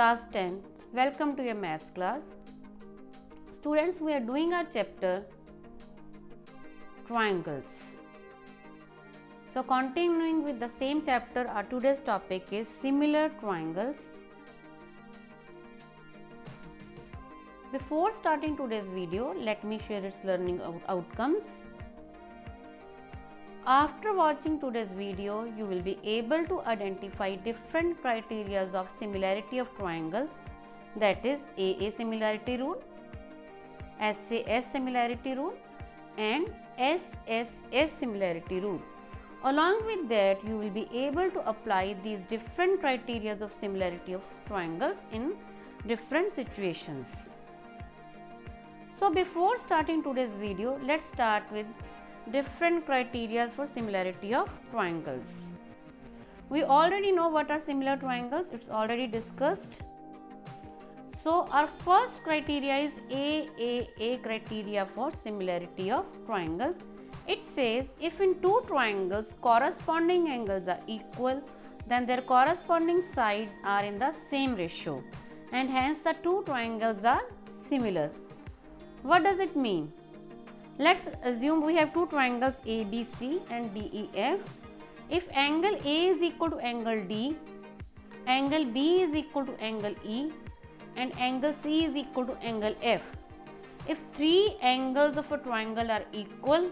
class 10th. Welcome to your maths class. Students, we are doing our chapter triangles. So continuing with the same chapter, our today's topic is similar triangles. Before starting today's video, let me share its learning outcomes. After watching today's video, you will be able to identify different criteria of similarity of triangles, that is AA similarity rule, SAS similarity rule and SSS similarity rule. Along with that, you will be able to apply these different criteria of similarity of triangles in different situations. So before starting today's video, let's start with different criteria for similarity of triangles. We already know what are similar triangles, it's already discussed. So our first criteria is AAA criteria for similarity of triangles. It says if in two triangles corresponding angles are equal, then their corresponding sides are in the same ratio and hence the two triangles are similar. What does it mean? Let's assume we have two triangles ABC and DEF. If angle A is equal to angle D, angle B is equal to angle E and angle C is equal to angle F. If three angles of a triangle are equal,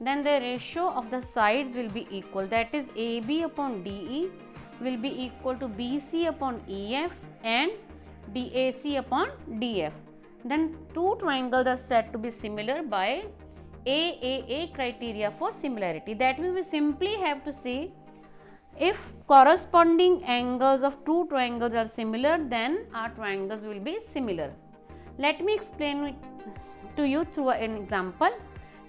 then the ratio of the sides will be equal, that is AB upon DE will be equal to BC upon EF and DAC upon DF. Then two triangles are said to be similar by AAA criteria for similarity. That means we simply have to say if corresponding angles of two triangles are similar, then our triangles will be similar. Let me explain it to you through an example.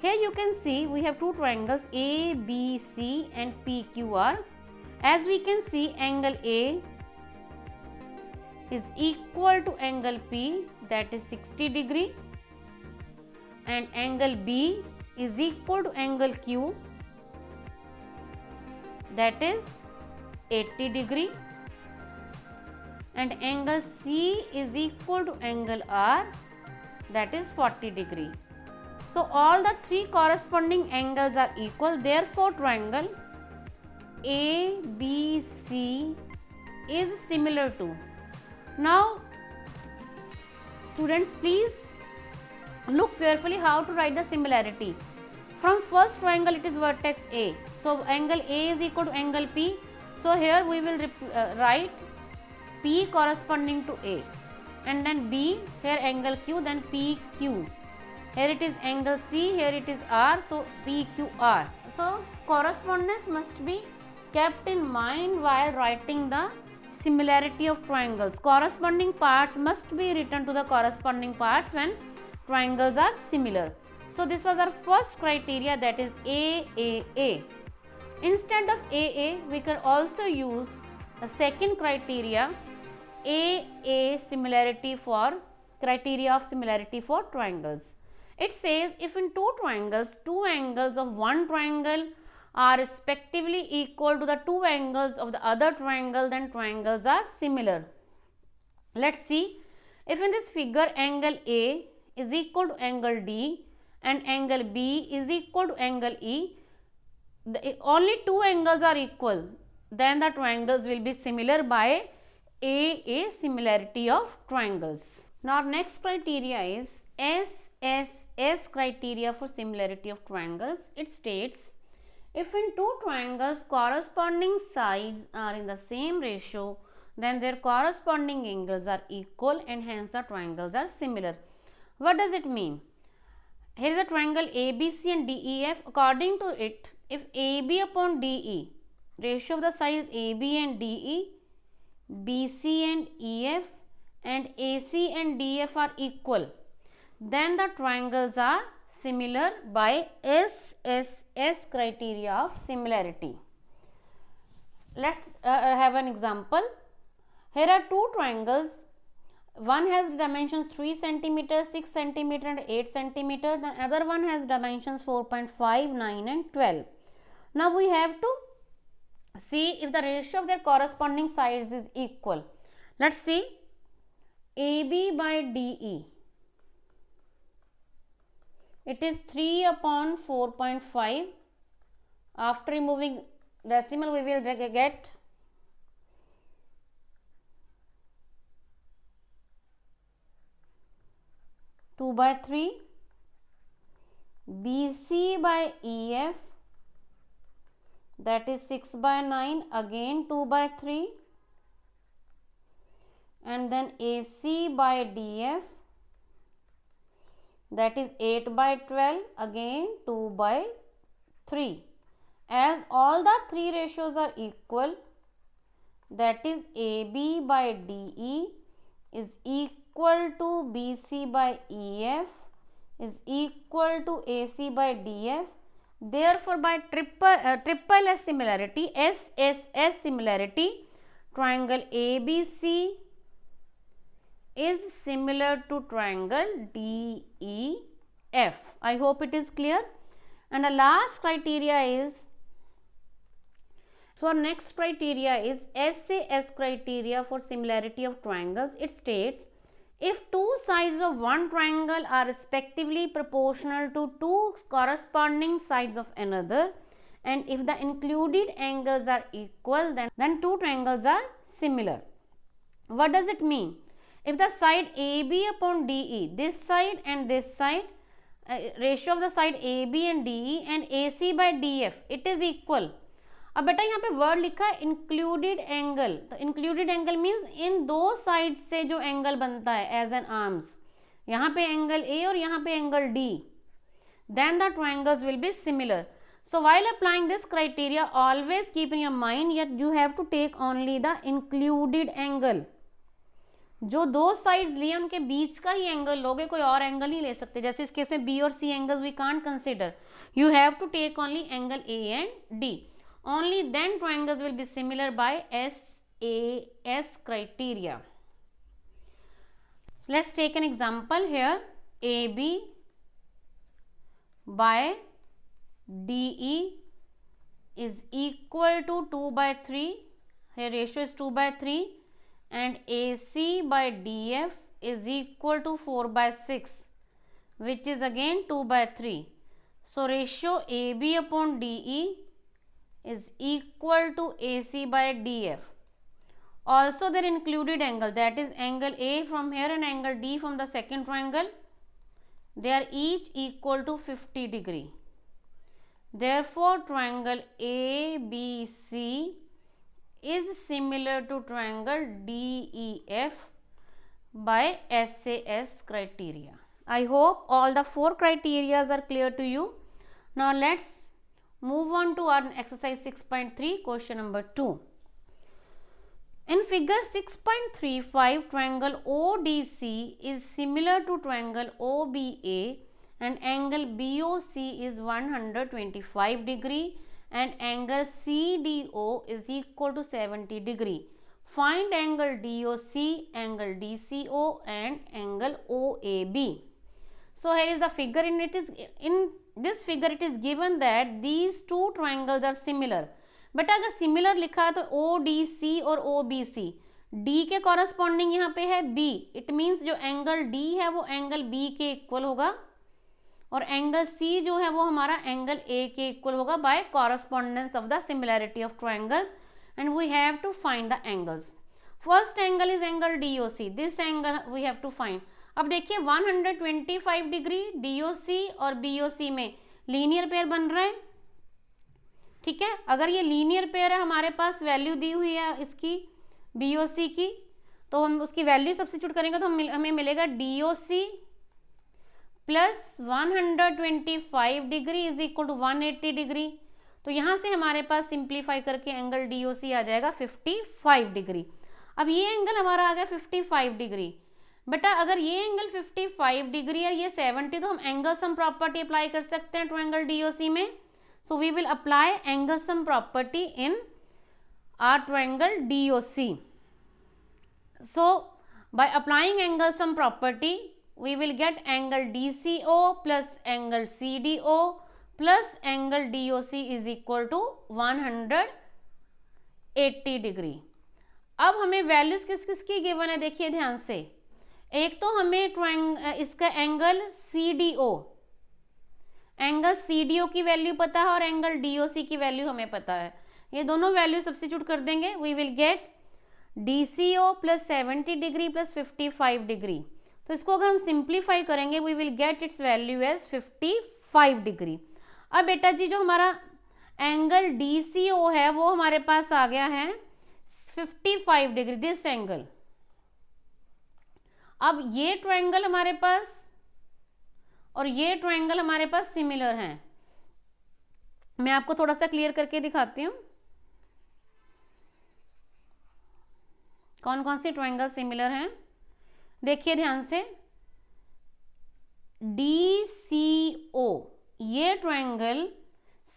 Here you can see we have two triangles ABC and PQR. As we can see, angle A is equal to angle P, that is 60 degree, and angle B is equal to angle Q, that is 80 degree, and angle C is equal to angle R, that is 40 degree. So all the three corresponding angles are equal, therefore triangle ABC is similar to. Now students, please look carefully how to write the similarity. From first triangle it is vertex A, so angle A is equal to angle P, so here we will write P corresponding to A, and then B, here angle Q, then PQ, here it is angle C, here it is R, so PQR. So correspondence must be kept in mind while writing the similarity of triangles. Corresponding parts must be written to the corresponding parts when triangles are similar. So this was our first criteria, that is AAA. Instead of AA, we can also use the second criteria, AA similarity for criteria of similarity for triangles. It says if in two triangles, two angles of one triangle are respectively equal to the two angles of the other triangle, then triangles are similar. Let's see. If in this figure angle A is equal to angle D and angle B is equal to angle E, only two angles are equal, then the triangles will be similar by AA similarity of triangles. Now next criteria is SSS criteria for similarity of triangles. It states if in two triangles corresponding sides are in the same ratio, then their corresponding angles are equal and hence the triangles are similar. What does it mean? Here is a triangle ABC and DEF. According to it, if AB upon DE, ratio of the sides AB and DE, BC and EF and AC and DF are equal, then the triangles are similar by SSS criteria of similarity. Let's have an example. Here are two triangles. One has dimensions 3 cm, 6 cm and 8 cm. The other one has dimensions 4.5, 9 and 12. Now we have to see if the ratio of their corresponding sides is equal. Let's see. AB by DE. It is 3 upon 4.5. After removing decimal, we will get 2 by 3. BC by EF, that is 6 by 9, again 2 by 3. And then AC by DF, that is 8 by 12, again 2 by 3. As all the three ratios are equal, that is AB by DE is equal to BC by EF is equal to AC by DF. Therefore, by triple S similarity, SSS similarity, triangle ABC is similar to triangle DEF. I hope it is clear. And the last criteria is, so our next criteria is SAS criteria for similarity of triangles. It states, if two sides of one triangle are respectively proportional to two corresponding sides of another, and if the included angles are equal, then two triangles are similar. What does it mean? If the side AB upon DE, this side and this side, ratio of the side AB and DE and AC by DF, it is equal. अब बेटा यहाँ पे word लिखा है included angle, तो included angle means in दो side से जो एंगल बनता है एज एन आर्म्स, यहाँ पे एंगल ए और यहाँ पे angle D, then the triangles will be similar. So while applying this criteria, always keep in your mind that you have to take only the included angle. जो दो sides लिए उनके बीच का ही एंगल लोगे, कोई और एंगल नहीं ले सकते. जैसे इस केस में बी और C angles we can't consider. You have to take only angle A and D. Only then triangles will be similar by SAS criteria. Let's take an example here. AB by DE is equal to 2 by 3. Here ratio is 2 by 3. And AC by DF is equal to 4 by 6, which is again 2 by 3. So ratio AB upon DE is equal to AC by DF. Also their included angle, that is angle A from here and angle D from the second triangle, they are each equal to 50 degree. Therefore triangle ABC is similar to triangle DEF by SAS criteria. I hope all the four criteria are clear to you. Now let's move on to our exercise 6.3, question number 2. In figure 6.35, triangle ODC is similar to triangle OBA and angle BOC is 125 degree and angle CDO is equal to 70 degree. Find angle DOC, angle DCO and angle OAB. So here is the figure. In this figure it is given that these two triangles are similar. But अगर similar लिखा है तो O D C और O B C, D के corresponding यहाँ पे है B, it means जो एंगल डी है वो एंगल बी के इक्वल होगा और एंगल सी जो है वो हमारा एंगल ए के इक्वल होगा by correspondence of the similarity of triangles and we have to find the angles. First angle is angle D O C, this angle we have to find. अब देखिए 125 degree D O सी और B O सी में linear pair बन रहा है. ठीक है, अगर ये लीनियर पेयर है, हमारे पास वैल्यू दी हुई है इसकी BOC की, तो हम उसकी वैल्यू सब्स्टिट्यूट करेंगे तो हमें मिलेगा DOC plus 125 degree is equal to 180 degree. तो यहाँ से हमारे पास सिंप्लीफाई करके एंगल DOC आ जाएगा 55 डिग्री. अब ये एंगल हमारा आ गया 55 डिग्री. बेटा अगर ये एंगल 55 डिग्री है, ये 70, तो हम एंगल सम प्रॉपर्टी अप्लाई कर सकते हैं ट्रायंगल DOC में. So we will apply angle sum property in our triangle DOC. So by applying angle sum property, we will get angle DCO plus angle CDO plus angle DOC is equal to 180 degree. अब हमें values किस किस की given है देखिए ध्यान से. एक तो हमें इसका एंगल CDO की वैल्यू पता है और एंगल DOC की वैल्यू हमें पता है। ये दोनों वैल्यू सब्स्टिट्यूट कर देंगे, we will get DCO plus 70 degree plus 55 degree. तो इसको अगर हम सिंप्लीफाई करेंगे we will get its value as 55 degree. अब बेटा जी जो हमारा एंगल DCO है वो हमारे पास आ गया है 55 डिग्री, दिस एंगल। अब ये ट्रायंगल हमारे पास और ये ट्रायंगल हमारे पास सिमिलर हैं। मैं आपको थोड़ा सा क्लियर करके दिखाती हूँ कौन कौन सी ट्रायंगल सिमिलर हैं। देखिए ध्यान से, DCO ये ट्रायंगल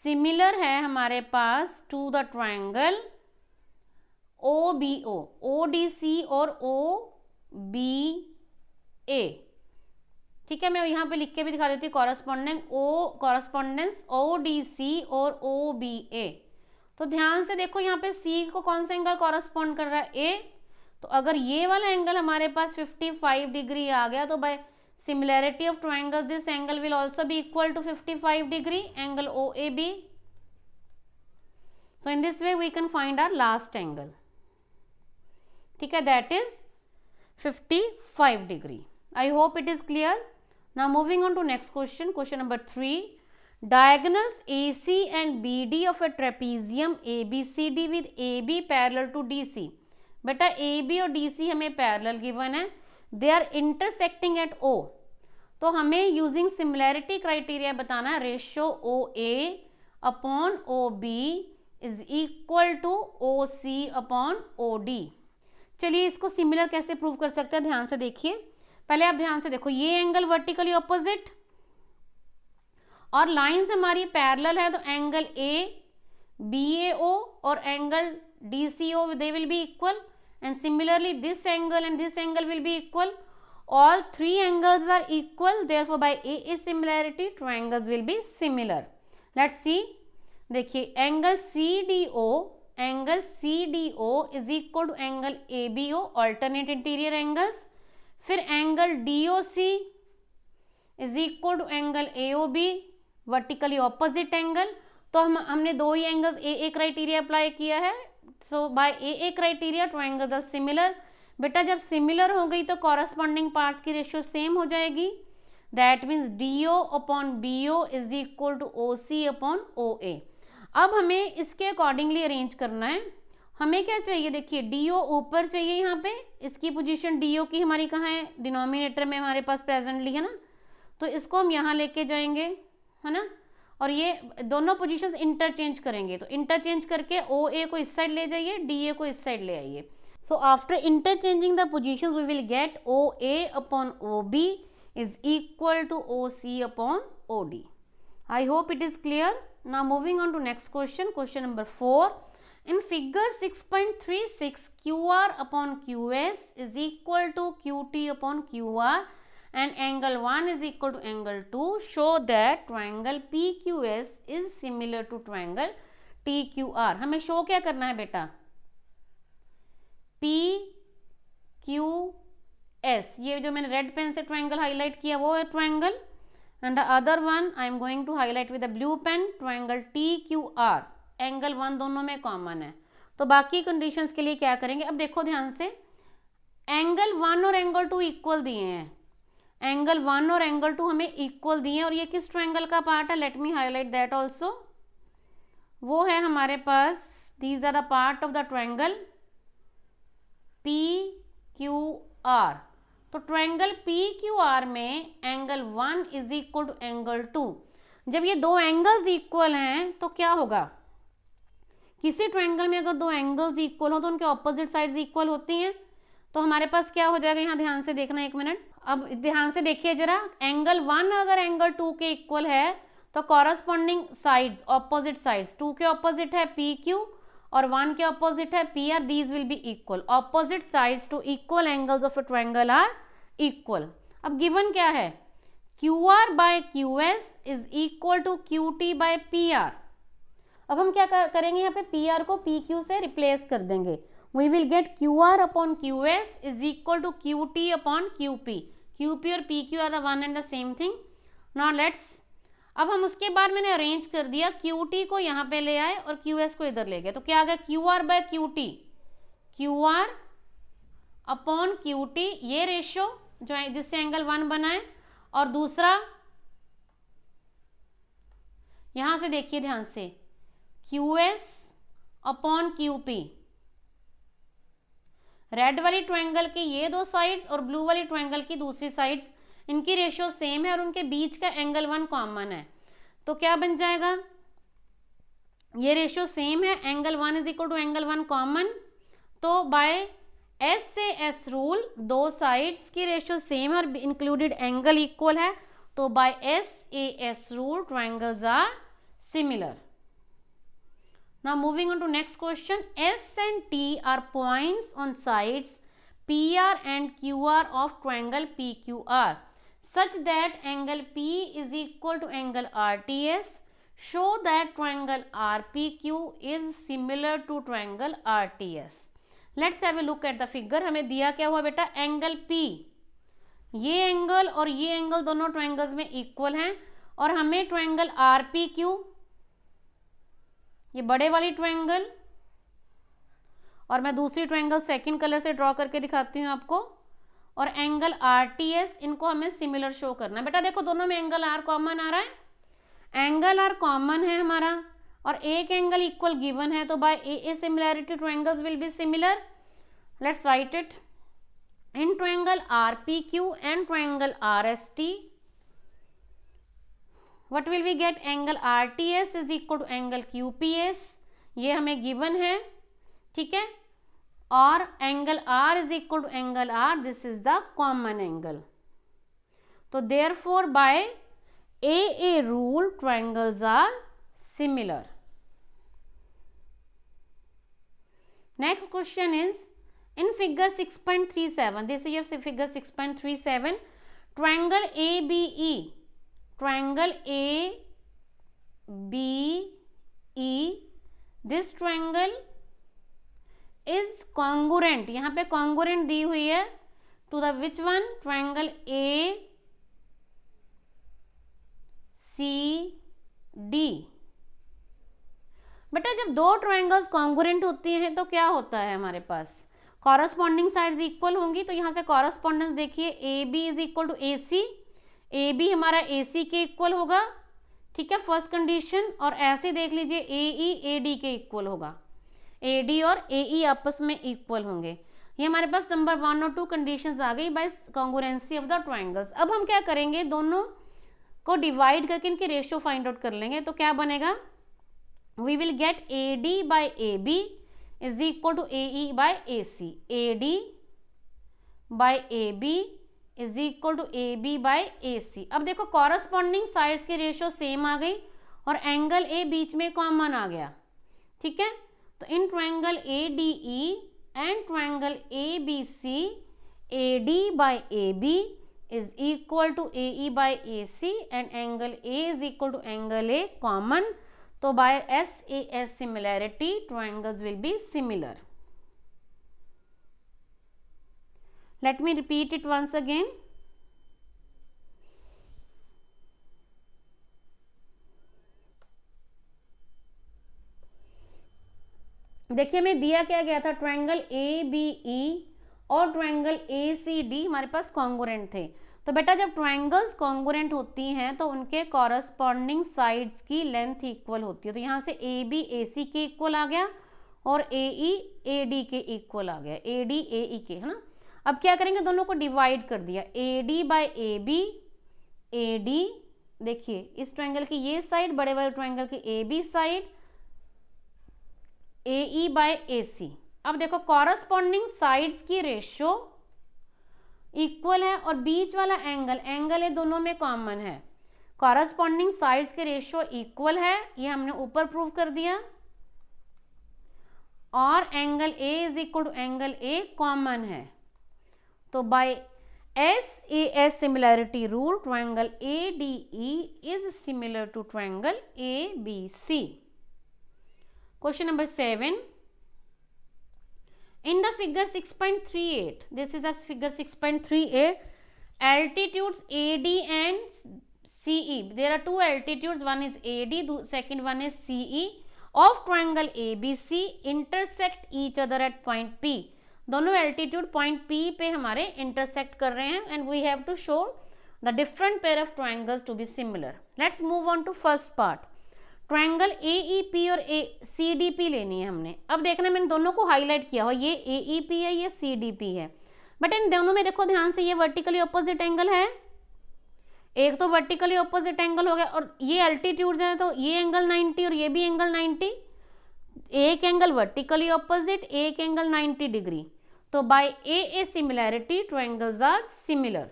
सिमिलर है हमारे पास two the triangle OBO, ODC और OBA। ठीक है, मैं यहाँ पे लिख के भी दिखा देती हूँ कॉरस्पॉन्डेंस ODC और OBA। तो ध्यान से देखो यहाँ पे C को कौन सा एंगल कॉरस्पॉन्ड कर रहा है, A। तो अगर ये वाला एंगल हमारे पास 55 डिग्री आ गया तो by similarity of triangles this angle will also be equal to 55 degree, angle OAB। So in this way we can find our last angle. ठीक है, that is 55 degree. I hope it is clear. Now moving on to next question, question number 3। Diagonals AC and BD of a trapezium ABCD with AB parallel to DC। बेटा AB और DC हमें parallel given है, they are intersecting at O। तो हमें using similarity criteria बताना है, ratio OA upon OB is equal to OC upon OD। चलिए इसको सिमिलर कैसे प्रूव कर सकते हैं, ध्यान से देखिए। पहले आप ध्यान से देखो, ये एंगल वर्टिकली ऑपोजिट और लाइंस हमारी पैरेलल है, तो एंगल ABAO और angle DCO they will be equal, and similarly this angle and this angle will be equal. All three angles are equal, therefore by AA similarity triangles will be similar. Let's see, देखिए angle CDO is equal to angle ABO, alternate interior angles। फिर angle DOC is equal to angle AOB, vertically opposite angle. तो हमने दो ही angles AA criteria apply किया है, so by AA criteria triangles are similar. बेटा जब similar हो गई तो कॉरस्पॉन्डिंग पार्ट्स की रेशियो सेम हो जाएगी, that means DO upon BO is equal to OC upon OA। अब हमें इसके अकॉर्डिंगली अरेंज करना है। हमें क्या चाहिए, देखिए DO ऊपर चाहिए, यहाँ पे इसकी पोजीशन DO की हमारी कहाँ है, डिनोमिनेटर में हमारे पास प्रेजेंटली है ना, तो इसको हम यहाँ लेके जाएंगे, है ना, और ये दोनों पोजीशंस इंटरचेंज करेंगे। तो इंटरचेंज करके OA को इस साइड ले जाइए, DA को इस साइड ले आइए। So after interchanging the positions we will get OA upon OB is equal to OC upon OD। I hope it is clear. Now moving on to next question, question number 4। In figure 6.36 QR अपॉन QS is equal to QT अपॉन QR and angle 1 is equal to angle 2, show that triangle PQS is similar to triangle TQR। हमें show क्या करना है बेटा, PQS, ये जो मैंने रेड पेन से ट्रायंगल हाईलाइट किया वो है triangle, and the other one I am going to highlight with the blue pen, triangle TQR। Angle 1 दोनों में कॉमन है, तो बाकी कंडीशंस के लिए क्या करेंगे। अब देखो ध्यान से, एंगल 1 और एंगल 2 इक्वल दिए हैं, एंगल 1 और एंगल 2 हमें इक्वल दिए हैं, और ये किस ट्रायंगल का पार्ट है, let me highlight that also. वो है हमारे पास, these are the part of the triangle PQR। तो ट्रायंगल PQR में angle 1 is equal to angle 2। जब ये दो एंगल्स इक्वल हैं तो क्या होगा, किसी ट्रायंगल में अगर दो एंगल्स इक्वल हो तो उनके ऑपोजिट साइड्स इक्वल होती हैं, तो हमारे पास क्या हो जाएगा, यहाँ ध्यान से देखना एक मिनट। अब ध्यान से देखिए जरा, एंगल 1 अगर एंगल 2 के इक्वल है तो कॉरस्पॉन्डिंग साइड्स, ऑपोजिट साइड्स, 2 के ऑपोजिट है PQ और 1 के ऑपोजिट है PR, these will be equal. Opposite sides to equal angles of a triangle are equal. अब गिवन क्या है, QR by QS is equal to QT by PR। अब हम क्या करेंगे, यहाँ पे PR को PQ से रिप्लेस कर देंगे, we will get QR upon QS is equal to QT upon QP. QP और PQ are the one and the same thing. Now let's, अब हम उसके बाद मैंने अरेंज कर दिया, QT को यहाँ पे ले आए और QS को इधर ले गए, तो क्या आ गया QR by QT, QR upon QT, ये रेशियो जो है जिससे एंगल 1 बना है, और दूसरा यहां से देखिए ध्यान से QS अपॉन QP, रेड वाली ट्रायंगल की ये दो साइड्स और ब्लू वाली ट्रायंगल की दूसरी साइड्स, इनकी रेशियो सेम है और उनके बीच का एंगल 1 कॉमन है, तो क्या बन जाएगा, ये रेशियो सेम है, angle 1 is equal to angle 1 common, तो बाय एस से एस रूल दो साइड्स की रेशियो सेम है और इंक्लूडेड एंगल इक्वल है, तो by S A S rule triangles are similar. Now moving on to next question. S and T are points on sides PR and QR of triangle PQR such that angle P is equal to angle RTS. Show that triangle RPQ is similar to triangle RTS. Let's have a look at the figure. हमें दिया क्या हुआ बेटा, angle P, ये angle और ये angle दोनों triangles में इक्वल हैं, और हमें ट्रायंगल RPQ, ये बड़े वाली ट्रायंगल, और मैं दूसरी ट्रायंगल सेकंड कलर से ड्रॉ करके दिखाती हूँ आपको, और एंगल RTS, इनको हमें सिमिलर शो करना है. बेटा देखो दोनों में एंगल R कॉमन आ रहा है, एंगल R कॉमन है हमारा और एक एंगल इक्वल गिवन है, तो by A similarity triangles will be similar. Let's write it. In triangle RPQ and triangle RST, what will we get, angle RTS is equal to angle QPS, ये हमें given है, ठीक है, और angle R is equal to angle R, this is the common angle. तो therefore by AA rule triangles are similar. Next question is in figure 6.37, this is your figure 6.37, triangle ABE, triangle ABE, this triangle is congruent, यहाँ पे congruent दी हुई है to the which one, triangle ACD. बेटा जब दो triangles congruent होती हैं तो क्या होता है, हमारे पास कॉरस्पॉन्डिंग साइड्स इक्वल होंगी, तो यहाँ से कॉरस्पॉन्डेंस देखिए, AB is equal to AC, AB हमारा AC के इक्वल होगा, ठीक है, फर्स्ट कंडीशन, और ऐसे देख लीजिए AE AD के इक्वल होगा, AD और AE आपस में इक्वल होंगे. ये हमारे पास नंबर 1 और 2 कंडीशंस आ गई by congruency of the triangles. अब हम क्या करेंगे, दोनों को डिवाइड करके इनके रेशियो फाइंड आउट कर लेंगे, तो क्या बनेगा, we will get AD by AB is equal to AE by AC. AD by AB is equal to AB by AC. अब देखो कॉरस्पॉन्डिंग साइड्स की रेशियो सेम आ गई और एंगल A बीच में कॉमन आ गया, ठीक है, तो in triangle ADE and triangle ABC, AD by AB is equal to AE by AC and angle A is equal to angle A common. So by SAS similarity triangles will be similar. Let me repeat it once again. देखिए हमें दिया क्या गया था, triangle ABE और triangle ACD हमारे पास congruent थे. तो बेटा जब ट्रायंगल्स कॉन्ग्रुएंट होती हैं तो उनके कॉरस्पॉन्डिंग साइड्स की लेंथ इक्वल होती है. तो यहाँ से AB AC के इक्वल आ गया और AE AD के इक्वल आ गया, AD AE के, है ना. अब क्या करेंगे, दोनों को डिवाइड कर दिया, AD बाय AB, AD देखिए इस ट्रायंगल की ये साइड, बड़े वाले ट्रायंगल की AB side, AE by AC. अब देखो कॉरस्पॉन्डिंग साइड्स की रेशियो इक्वल है और बीच वाला एंगल ये दोनों में कॉमन है. कॉरस्पॉन्डिंग साइड्स के रेशियो इक्वल है, ये हमने ऊपर प्रूव कर दिया, और angle A is equal to angle A common है. तो by SAS similarity rule triangle ADE is similar to triangle ABC. Question number 7. In the figure 6.38, this is the figure 6.38, altitudes AD and CE. There are two altitudes, one is AD, second one is CE of triangle ABC intersect each other at point P. दोनों altitude point P पे हमारे intersect कर रहे हैं and we have to show the different pair of triangles to be similar. Let's move on to first part. Triangle AEP और CDP लेनी है हमने. अब देखना मैंने दोनों को हाईलाइट किया हो, ये AEP है, ये CDP है, बट इन दोनों में देखो ध्यान से ये वर्टिकली ऑपोजिट एंगल है, एक तो वर्टिकली ऑपोजिट एंगल हो गया, और ये अल्टीट्यूड्स हैं तो ये एंगल 90 और ये भी एंगल 90, एक एंगल वर्टिकली ऑपोजिट, एक एंगल 90 डिग्री. तो by A similarity triangles are similar.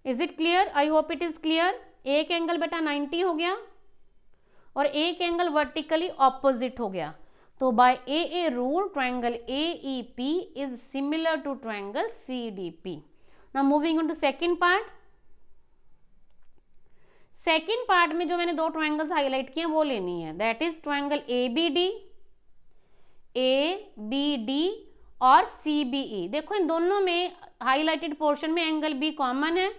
Is it clear? I hope it is clear. एक एंगल बेटा 90 हो गया और एक एंगल वर्टिकली ऑपोजिट हो गया. तो by a rule triangle AEP is similar to triangle CDP. Now moving on to second part. Second part में जो मैंने दो ट्रायंगल्स हाईलाइट किए वो लेनी है, दैट इज ट्रायंगल ABD और CBE. देखो इन दोनों में हाईलाइटेड पोर्शन में एंगल B कॉमन है.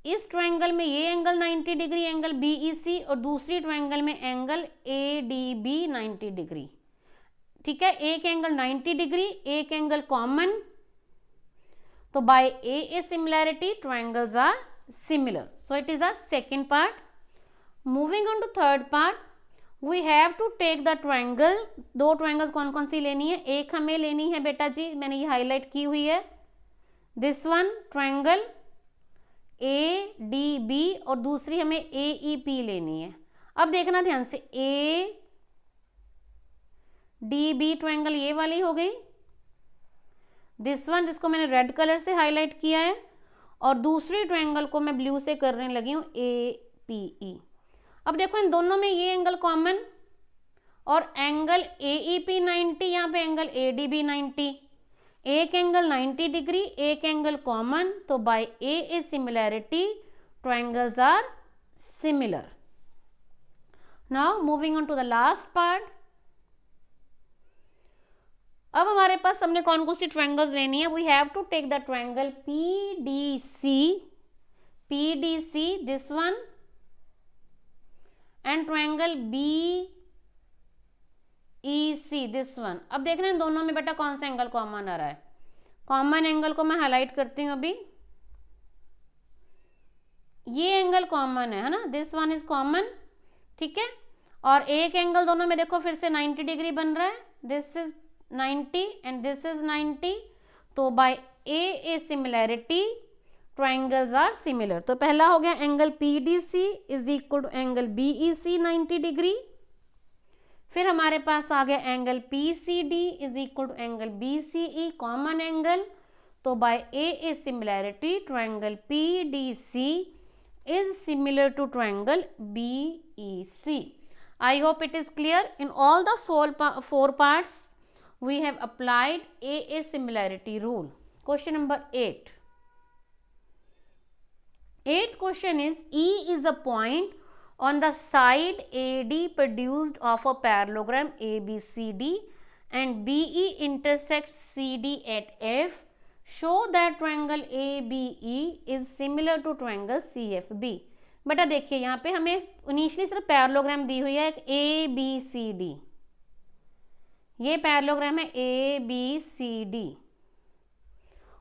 इस ट्रायंगल में ये एंगल 90 डिग्री एंगल BEC और दूसरी ट्रायंगल में एंगल ADB 90 डिग्री. ठीक है, एक एंगल 90 डिग्री, एक एंगल कॉमन. तो by A similarity triangles are similar. So it is our second part. Moving on to third part, we have to take the triangle. दो triangles कौन कौन सी लेनी है? एक हमें लेनी है बेटा जी, मैंने ये हाईलाइट की हुई है, दिस वन ट्रायंगल ADB, और दूसरी हमें AEP लेनी है. अब देखना ध्यान से, ADB ट्रायंगल ये वाली हो गई, दिस वन जिसको मैंने रेड कलर से हाईलाइट किया है, और दूसरी ट्रायंगल को मैं ब्लू से करने लगी हूँ APE. अब देखो इन दोनों में ये एंगल कॉमन और एंगल AEP 90, यहाँ पे एंगल ADB 90, एक एंगल 90 डिग्री, एक एंगल कॉमन. तो by A similarity triangles are similar. Now moving on to the last part. अब हमारे पास हमने कौन कौन सी ट्रायंगल्स लेनी है? We have to take the triangle PDC this one, and triangle BEC this one. अब देखना इन दोनों में बेटा कौन सा एंगल कॉमन आ रहा है. कॉमन एंगल को मैं हाईलाइट करती हूँ अभी, ये एंगल कॉमन है ना, दिस वन इज कॉमन. ठीक है, और एक एंगल दोनों में देखो फिर से 90 डिग्री बन रहा है, this is 90 and this is 90. तो by a similarity triangles are similar. तो पहला हो गया angle PDC is equal to angle BEC 90 degree. फिर हमारे पास आ गया angle PCD is equal to angle BCE common angle. तो by a similarity triangle PDC is similar to triangle BEC. I hope it is clear. In all the four parts we have applied a similarity rule. Question number 8. Eighth question is, E is a point on the side AD produced of a parallelogram ABCD and BE intersects CD at F. Show that triangle ABE is similar to triangle CFB. बेटा देखिए यहाँ पे हमें initially सिर्फ parallelogram दी हुई है एक ABCD. ये पैरेललोग्राम है ABCD.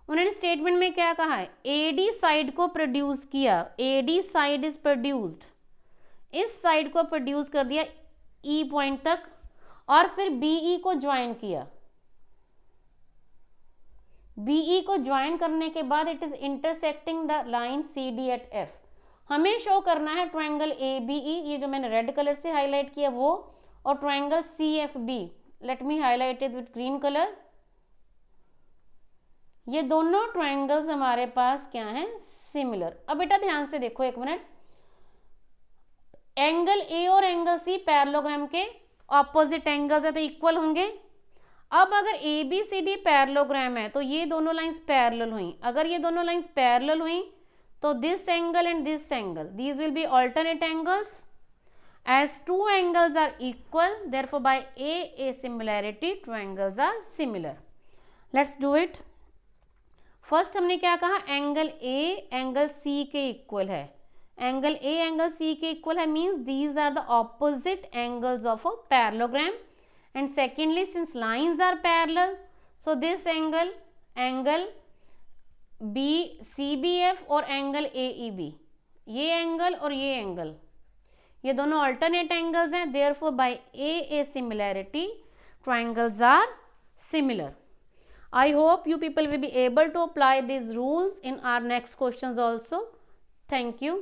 उन्होंने स्टेटमेंट में क्या कहा है? AD साइड को प्रोड्यूस किया, AD साइड इज प्रोड्यूस्ड, इस साइड को प्रोड्यूस कर दिया E पॉइंट तक, और फिर BE को ज्वाइन किया. BE को ज्वाइन करने के बाद it is intersecting the line CD at F. हमें शो करना है ट्रायंगल ABE, ये जो मैंने रेड कलर से हाईलाइट किया वो, और triangle CFB, late me highlight it with green colour. ये दोनों ट्रायंगल्स हमारे पास क्या हैं? सिमिलर. अब बेटा ध्यान से देखो एक मिनट, एंगल A और एंगल C पैरेललोग्राम के ऑपोजिट एंगल्स है तो इक्वल होंगे. अब अगर ABCD पैरेललोग्राम है तो ये दोनों लाइंस पैरेलल हुई. अगर ये दोनों लाइंस पैरेलल हुई तो this angle and this angle, these will B alternate angles, as two angles are equal, therefore by a similarity two angles are similar. Let's do it. First हमने क्या कहा, angle A angle C के equal है. Angle A angle C के equal है means these are the opposite angles of a parallelogram. And secondly since lines are parallel, so this angle B C B F और angle A E B, ये angle और ये angle, ये दोनों alternate angles हैं. Therefore by A similarity triangles are similar. I hope you people will be able to apply these rules in our next questions also. Thank you.